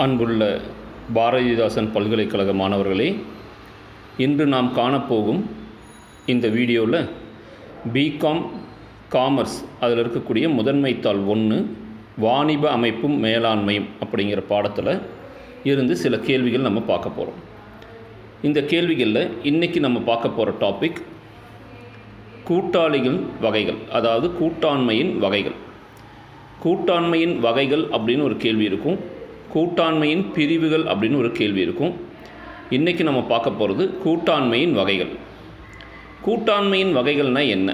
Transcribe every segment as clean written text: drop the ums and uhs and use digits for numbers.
அன்புள்ள பாரதிதாசன் பல்கலைக்கழக மாணவர்களே, இன்று நாம் காணப்போகும் இந்த வீடியோவில் பிகாம் காமர்ஸ் அதில் இருக்கக்கூடிய முதன்மைத்தாள் 1 வாணிப அமைப்பும் மேலாண்மையும் அப்படிங்கிற பாடத்தில் இருந்து சில கேள்விகள் நம்ம பார்க்க போகிறோம். இந்த கேள்விகளில் இன்றைக்கி நம்ம பார்க்க போகிற டாபிக் கூட்டாளிகள் வகைகள், அதாவது கூட்டாண்மையின் வகைகள். கூட்டாண்மையின் வகைகள் அப்படின்னு ஒரு கேள்வி இருக்கும், கூட்டாண்மையின் பிரிவுகள் அப்படின்னு ஒரு கேள்வி இருக்கும். இன்றைக்கி நம்ம பார்க்க போகிறது கூட்டாண்மையின் வகைகள். கூட்டாண்மையின் வகைகள்னால் என்ன?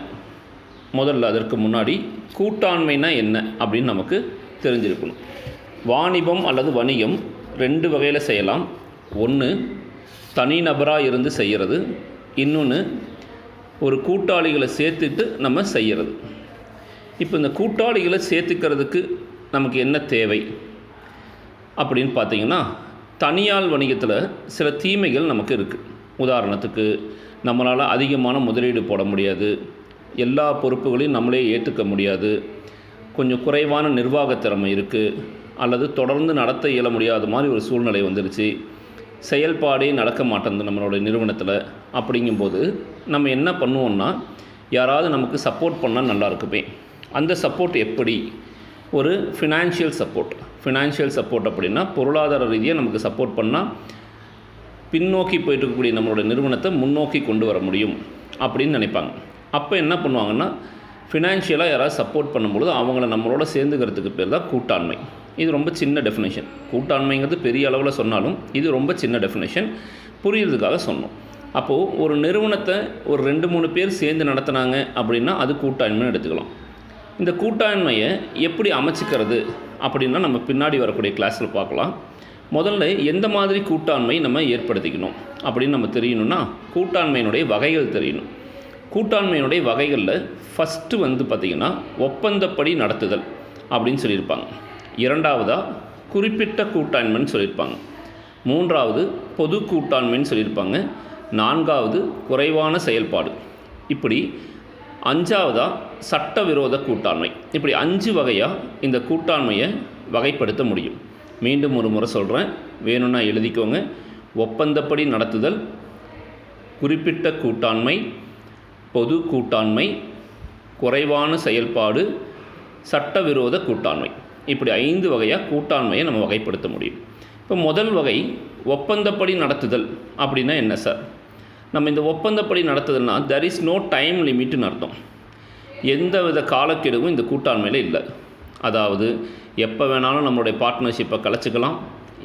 முதல்ல அதற்கு முன்னாடி கூட்டாண்மைனா என்ன அப்படின்னு நமக்கு தெரிஞ்சிருக்கணும். வாணிபம் அல்லது வணிகம் 2 வகையில் செய்யலாம். ஒன்று தனிநபராக இருந்து செய்கிறது, இன்னொன்று ஒரு கூட்டாளிகளை சேர்த்துட்டு நம்ம செய்கிறது. இப்போ இந்த கூட்டாளிகளை சேர்த்துக்கிறதுக்கு நமக்கு என்ன தேவை அப்படின்னு பார்த்தீங்கன்னா, தனியால் வணிகத்தில் சில தீமைகள் நமக்கு இருக்குது. உதாரணத்துக்கு, நம்மளால் அதிகமான முதலீடு போட முடியாது, எல்லா பொறுப்புகளையும் நம்மளே ஏற்றுக்க முடியாது, கொஞ்சம் குறைவான நிர்வாக திறமை இருக்குது, அல்லது தொடர்ந்து நடத்த இயல முடியாத மாதிரி ஒரு சூழ்நிலை வந்துருச்சு, செயல்பாடே நடக்க மாட்டேங்குது நம்மளோட நிறுவனத்தில். அப்படிங்கும்போது நம்ம என்ன பண்ணுவோம்னா, யாராவது நமக்கு சப்போர்ட் பண்ணால் நல்லா இருக்குமே. அந்த சப்போர்ட் எப்படி? ஒரு ஃபினான்ஷியல் சப்போர்ட் அப்படின்னா பொருளாதார ரீதியாக நமக்கு சப்போர்ட் பண்ணால் பின்னோக்கி போயிட்டு இருக்கக்கூடிய நம்மளோட நிறுவனத்தை முன்னோக்கி கொண்டு வர முடியும் அப்படின்னு நினைப்பாங்க. அப்போ என்ன பண்ணுவாங்கன்னா, ஃபினான்ஷியலாக யாராவது சப்போர்ட் பண்ணும்பொழுது அவங்கள நம்மளோட சேர்ந்துக்கிறதுக்கு பேர் தான் கூட்டாண்மை. இது ரொம்ப சின்ன டெஃபினேஷன். கூட்டாண்மைங்கிறது பெரிய அளவில் சொன்னாலும் இது ரொம்ப சின்ன டெஃபினேஷன், புரியுறதுக்காக சொன்னோம். அப்போது ஒரு நிறுவனத்தை ஒரு 2-3 பேர் சேர்ந்து நடத்துனாங்க அப்படின்னா அது கூட்டாண்மைன்னு எடுத்துக்கலாம். இந்த கூட்டாண்மையை எப்படி அமைச்சிக்கிறது அப்படின்னா நம்ம பின்னாடி வரக்கூடிய கிளாஸில் பார்க்கலாம். முதல்ல எந்த மாதிரி கூட்டாண்மை நம்ம ஏற்படுத்திக்கணும் அப்படின்னு நம்ம தெரியணும்னா, கூட்டாண்மையினுடைய வகைகள் தெரியணும். கூட்டாண்மையினுடைய வகைகளில் ஃபஸ்ட்டு பார்த்திங்கன்னா ஒப்பந்தப்படி நடத்துதல் அப்படின்னு சொல்லியிருப்பாங்க. 2வதாக குறிப்பிட்ட கூட்டாண்மைன்னு சொல்லியிருப்பாங்க. 3வது பொது கூட்டாண்மைன்னு சொல்லியிருப்பாங்க. 4வது குறைவான செயல்பாடு. இப்படி 5வதாக சட்டவிரோத கூட்டாண்மை. இப்படி 5 வகையாக இந்த கூட்டாண்மையை வகைப்படுத்த முடியும். மீண்டும் ஒரு முறை சொல்கிறேன், வேணும்னா எழுதிக்கோங்க. ஒப்பந்தப்படி நடத்துதல், குறிப்பிட்ட கூட்டாண்மை, பொது கூட்டாண்மை, குறைவான செயல்பாடு, சட்டவிரோத கூட்டாண்மை. இப்படி 5 வகையாக கூட்டாண்மையை நம்ம வகைப்படுத்த முடியும். இப்போ முதல் வகை ஒப்பந்தப்படி நடத்துதல் அப்படின்னா என்ன சார்? நம்ம இந்த ஒப்பந்தப்படி நடத்துதல்னா தெர் இஸ் நோ டைம் லிமிட்னு அர்த்தம். எந்த வித காலக்கெடுவும் இந்த கூட்டாண்மையில் இல்லை. அதாவது எப்போ வேணாலும் நம்மளுடைய பார்ட்னர்ஷிப்பை கலைச்சிக்கலாம்,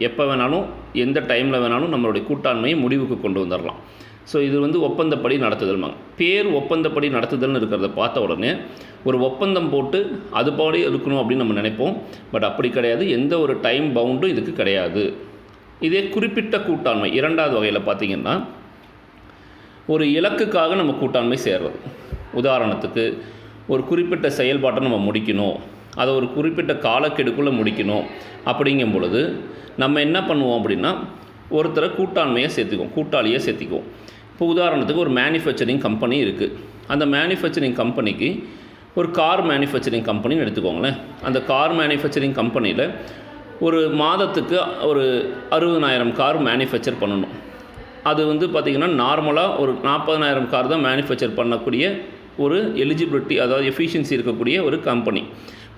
எப்போ வேணாலும் எந்த டைமில் வேணாலும் நம்மளுடைய கூட்டாண்மையை முடிவுக்கு கொண்டு வந்துடலாம். ஸோ இது ஒப்பந்தப்படி நடத்துதல்மாங்க. பேர் ஒப்பந்தப்படி நடத்துதல்னு இருக்கிறத பார்த்த உடனே ஒரு ஒப்பந்தம் போட்டு அது போல இருக்கணும் அப்படின்னு நம்ம நினைப்போம். பட் அப்படி கிடையாது, எந்த ஒரு டைம் பவுண்டும் இதுக்கு கிடையாது. இதே குறிப்பிட்ட கூட்டாண்மை 2வது வகையில் பார்த்திங்கன்னா, ஒரு இலக்குக்காக நம்ம கூட்டாண்மை சேர்றது. உதாரணத்துக்கு, ஒரு குறிப்பிட்ட செயல்பாட்டை நம்ம முடிக்கணும், அதை ஒரு குறிப்பிட்ட காலக்கெடுக்குள்ளே முடிக்கணும். அப்படிங்கும் பொழுது நம்ம என்ன பண்ணுவோம் அப்படின்னா, ஒருத்தரை கூட்டாண்மையை சேர்த்துக்குவோம், கூட்டாளியை சேர்த்திக்குவோம். இப்போ உதாரணத்துக்கு ஒரு மேனுஃபேக்சரிங் கம்பெனி இருக்குது. அந்த மேனுஃபேக்சரிங் கம்பெனிக்கு ஒரு கார் மேனுஃபேக்சரிங் கம்பெனின்னு எடுத்துக்கோங்களேன். அந்த கார் மேனுஃபேக்சரிங் கம்பெனியில் ஒரு மாதத்துக்கு ஒரு 60,000 கார் மேனுஃபேக்சர் பண்ணணும். அது பார்த்திங்கன்னா நார்மலாக ஒரு 40,000 கார் தான் மேனுஃபேக்சர் பண்ணக்கூடிய ஒரு எலிஜிபிலிட்டி, அதாவது எஃபிஷியன்சி இருக்கக்கூடிய ஒரு கம்பெனி.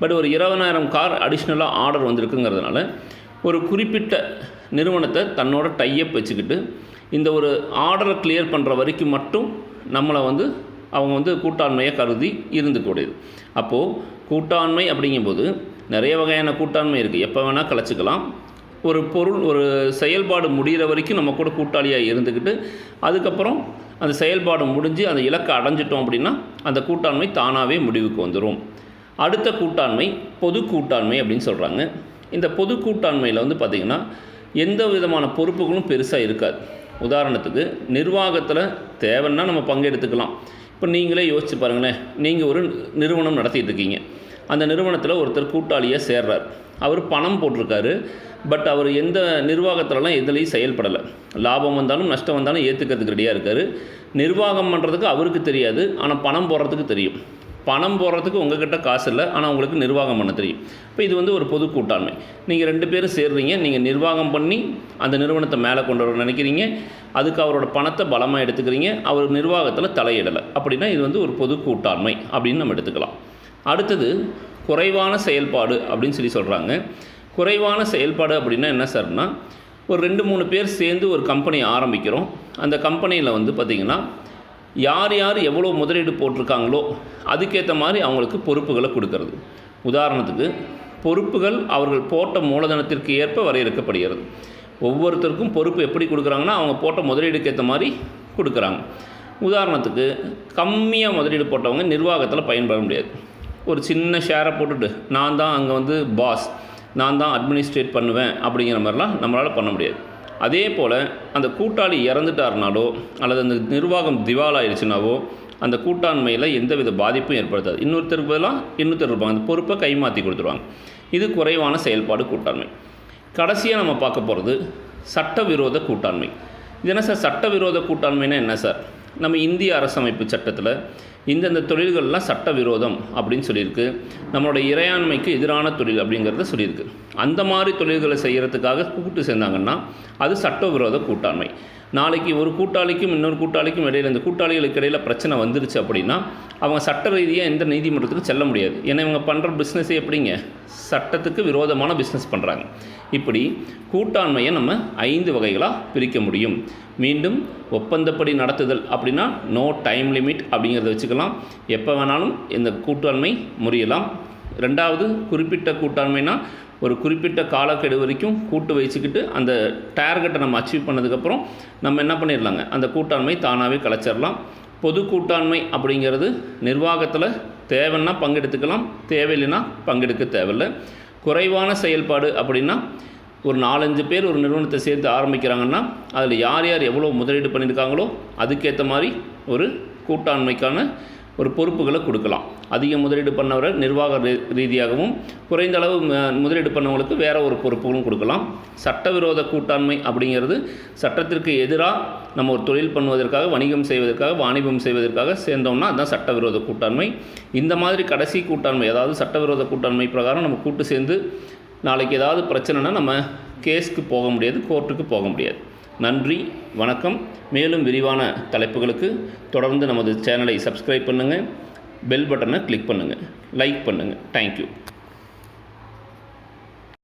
பட் ஒரு 20,000 கார் அடிஷ்னலாக ஆர்டர் வந்திருக்குங்கிறதுனால ஒரு குறிப்பிட்ட நிறுவனத்தை தன்னோட டையப் வச்சுக்கிட்டு இந்த ஒரு ஆர்டரை கிளியர் பண்ணுற வரைக்கும் மட்டும் நம்மளை அவங்க கூட்டாண்மையை கருதி இருந்துக்கூடியது. அப்போது கூட்டாண்மை அப்படிங்கும்போது நிறைய வகையான கூட்டாண்மை இருக்குது. எப்போ வேணால் கலைச்சிக்கலாம். ஒரு பொருள், ஒரு செயல்பாடு முடிகிற வரைக்கும் நம்ம கூட கூட்டாளியாக இருந்துக்கிட்டு அதுக்கப்புறம் அந்த செயல்பாடு முடிஞ்சு அந்த இலக்கை அடைஞ்சிட்டோம் அப்படின்னா அந்த கூட்டாண்மை தானாகவே முடிவுக்கு வந்துடும். அடுத்த கூட்டாண்மை பொது கூட்டாண்மை அப்படின்னு சொல்கிறாங்க. இந்த பொது கூட்டாண்மையில் பார்த்திங்கன்னா எந்த விதமான பொறுப்புகளும் பெருசாக இருக்காது. உதாரணத்துக்கு, நிர்வாகத்தில் தேவைன்னா நம்ம பங்கெடுத்துக்கலாம். இப்போ நீங்களே யோசிச்சு பாருங்களேன், நீங்கள் ஒரு நிறுவனம் நடத்திட்டு இருக்கீங்க. அந்த நிறுவனத்தில் ஒருத்தர் கூட்டாளியாக சேர்றார். அவர் பணம் போட்டிருக்காரு, பட் அவர் எந்த நிர்வாகத்திலலாம் எதுலேயும் செயல்படலை. லாபம் வந்தாலும் நஷ்டம் வந்தாலும் ஏற்றுக்கிறதுக்கு ரெடியாக இருக்கார். நிர்வாகம் பண்ணுறதுக்கு அவருக்கு தெரியாது, ஆனால் பணம் போடுறதுக்கு தெரியும். பணம் போடுறதுக்கு உங்கள்கிட்ட காசு இல்லை, ஆனால் உங்களுக்கு நிர்வாகம் பண்ண தெரியும். இப்போ இது வந்து ஒரு பொது கூட்டாண்மை. நீங்கள் 2 பேரும் சேர்றீங்க, நீங்கள் நிர்வாகம் பண்ணி அந்த நிறுவனத்தை மேலே கொண்டு வர நினைக்கிறீங்க, அதுக்கு அவரோட பணத்தை பலமாக எடுத்துக்கிறீங்க, அவர் நிர்வாகத்தில் தலையிடலை, அப்படின்னா இது வந்து ஒரு பொது கூட்டாண்மை அப்படின்னு நம்ம எடுத்துக்கலாம். அடுத்தது குறைவான செயல்பாடு அப்படின்னு சொல்கிறாங்க. குறைவான செயல்பாடு அப்படின்னா என்ன சார்னா, ஒரு 2-3 பேர் சேர்ந்து ஒரு கம்பெனி ஆரம்பிக்கிறோம். அந்த கம்பெனியில் வந்து பார்த்திங்கன்னா யார் யார் எவ்வளோ முதலீடு போட்டிருக்காங்களோ அதுக்கேற்ற மாதிரி அவங்களுக்கு பொறுப்புகளை கொடுக்கறது. உதாரணத்துக்கு பொறுப்புகள் அவர்கள் போட்ட மூலதனத்திற்கு ஏற்ப வரையறுக்கப்படுகிறது. ஒவ்வொருத்தருக்கும் பொறுப்பு எப்படி கொடுக்குறாங்கன்னா அவங்க போட்ட முதலீடுக்கு ஏற்ற மாதிரி கொடுக்குறாங்க. உதாரணத்துக்கு கம்மியாக முதலீடு போட்டவங்க நிர்வாகத்தில் பயன்பட முடியாது. ஒரு சின்ன ஷேரை போட்டுட்டு நான் தான் அங்கே வந்து பாஸ், நான் தான் அட்மினிஸ்ட்ரேட் பண்ணுவேன் அப்படிங்கிற மாதிரிலாம் நம்மளால் பண்ண முடியாது. அதே போல் அந்த கூட்டாளி இறந்துட்டார்னாலோ அல்லது அந்த நிர்வாகம் திவாலாயிடுச்சுனாவோ அந்த கூட்டாண்மையில் எந்தவித பாதிப்பும் ஏற்படுத்தாது. இன்னொருத்தருக்கு பதிலாக இன்னொருத்தர் இருப்பாங்க, அந்த பொறுப்பை கைமாற்றி கொடுத்துருவாங்க. இது குறைவான செயல்பாடு கூட்டாண்மை. கடைசியாக நம்ம பார்க்க போகிறது சட்டவிரோத கூட்டாண்மை. இது என்ன சார் சட்டவிரோத கூட்டாண்மைன்னா என்ன சார்? நம்ம இந்திய அரசமைப்பு சட்டத்தில் இந்தந்த தொழில்கள்லாம் சட்டவிரோதம் அப்படின்னு சொல்லியிருக்கு. நம்மளோட இறையாண்மைக்கு எதிரான தொழில் அப்படிங்கிறத சொல்லியிருக்கு. அந்த மாதிரி தொழில்களை செய்கிறதுக்காக கூட்டு சேர்ந்தாங்கன்னா அது சட்டவிரோத கூட்டாண்மை. நாளைக்கு ஒரு கூட்டாளிக்கும் இன்னொரு கூட்டாளிக்கும் இடையில், இந்த கூட்டாளிகளுக்கு இடையில் பிரச்சனை வந்துருச்சு அப்படின்னா அவங்க சட்ட ரீதியாக எந்த நீதிமன்றத்துக்கு செல்ல முடியாது. ஏன்னா இவங்க பண்ணுற பிஸ்னஸே எப்படிங்க, சட்டத்துக்கு விரோதமான பிஸ்னஸ் பண்ணுறாங்க. இப்படி கூட்டாண்மையை நம்ம 5 வகைகளாக பிரிக்க முடியும். மீண்டும் ஒப்பந்தப்படி நடத்துதல் அப்படின்னா நோ டைம் லிமிட் அப்படிங்கிறத வச்சுக்கலாம். எப்போ வேணாலும் இந்த கூட்டாண்மை முறியலாம். 2வது குறிப்பிட்ட கூட்டாண்மைனா ஒரு குறிப்பிட்ட காலக்கெடு வரைக்கும் கூட்டு வச்சுக்கிட்டு அந்த டார்கெட்டை நம்ம அச்சீவ் பண்ணதுக்கப்புறம் நம்ம என்ன பண்ணிடலாங்க, அந்த கூட்டாண்மை தானாகவே கலைச்சிடலாம். பொது கூட்டாண்மை அப்படிங்கிறது நிர்வாகத்தில் தேவைன்னா பங்கெடுத்துக்கலாம், தேவையில்லைன்னா பங்கெடுக்க தேவையில்லை. குறைவான செயல்பாடு அப்படின்னா ஒரு 4-5 பேர் ஒரு நிறுவனத்தை சேர்த்து ஆரம்பிக்கிறாங்கன்னா அதில் யார் யார் எவ்வளோ முதலீடு பண்ணியிருக்காங்களோ அதுக்கேற்ற மாதிரி ஒரு கூட்டாண்மைக்கான ஒரு பொறுப்புகளை கொடுக்கலாம். அதிக முதலீடு பண்ணவரை நிர்வாக ரீதியாகவும், குறைந்த அளவு முதலீடு பண்ணவங்களுக்கு வேறு ஒரு பொறுப்புகளும் கொடுக்கலாம். சட்டவிரோத கூட்டாண்மை அப்படிங்கிறது சட்டத்திற்கு எதிராக நம்ம ஒரு தொழில் பண்ணுவதற்காக, வணிகம் செய்வதற்காக, வாணிபம் செய்வதற்காக சேர்ந்தோம்னா அதுதான் சட்டவிரோத கூட்டாண்மை. இந்த மாதிரி கடைசி கூட்டாண்மை, அதாவது சட்டவிரோத கூட்டாண்மை பிரகாரம் நம்ம கூட்டு சேர்ந்து நாளைக்கு ஏதாவது பிரச்சனைனா நம்ம கேஸ்க்கு போக முடியாது, கோர்ட்டுக்கு போக முடியாது. நன்றி, வணக்கம். மேலும் விரிவான தலைப்புகளுக்கு தொடர்ந்து நமது சேனலை சப்ஸ்கிரைப் பண்ணுங்கள், பெல் பட்டனை கிளிக் பண்ணுங்கள், லைக் பண்ணுங்கள். தேங்க்யூ.